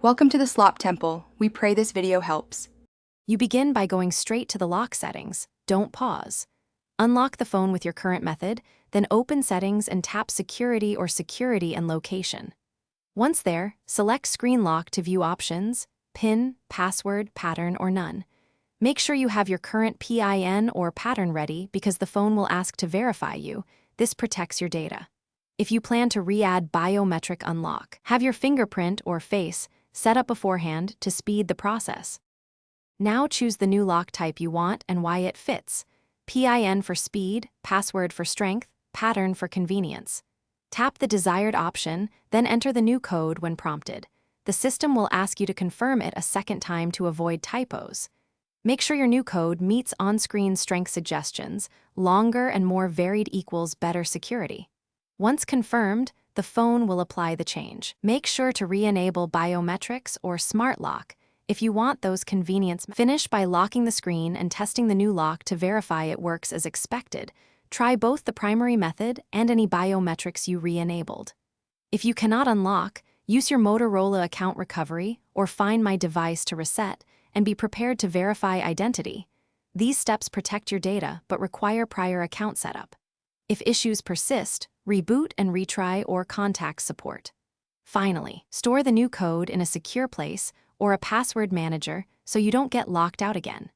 Welcome to the Slop Temple. We pray this video helps. You begin by going straight to the lock settings. Don't pause. Unlock the phone with your current method, then open Settings and tap Security or Security and Location. Once there, select Screen Lock to view options, PIN, password, pattern, or none. Make sure you have your current PIN or pattern ready because the phone will ask to verify you. This protects your data. If you plan to re-add biometric unlock, have your fingerprint or face set up beforehand to speed the process. Now choose the new lock type you want and why it fits. PIN for speed, password for strength, pattern for convenience. Tap the desired option, then enter the new code when prompted. The system will ask you to confirm it a second time to avoid typos. Make sure your new code meets on-screen strength suggestions. Longer and more varied equals better security. Once confirmed, the phone will apply the change. Make sure to re-enable biometrics or smart lock if you want those convenience. Finish by locking the screen and testing the new lock to verify it works as expected. Try both the primary method and any biometrics you re-enabled. If you cannot unlock, use your Motorola account recovery or Find My Device to reset and be prepared to verify identity. These steps protect your data but require prior account setup. If issues persist, reboot and retry or contact support. Finally, store the new code in a secure place or a password manager so you don't get locked out again.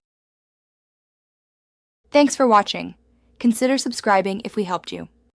Thanks for watching. Consider subscribing if we helped you.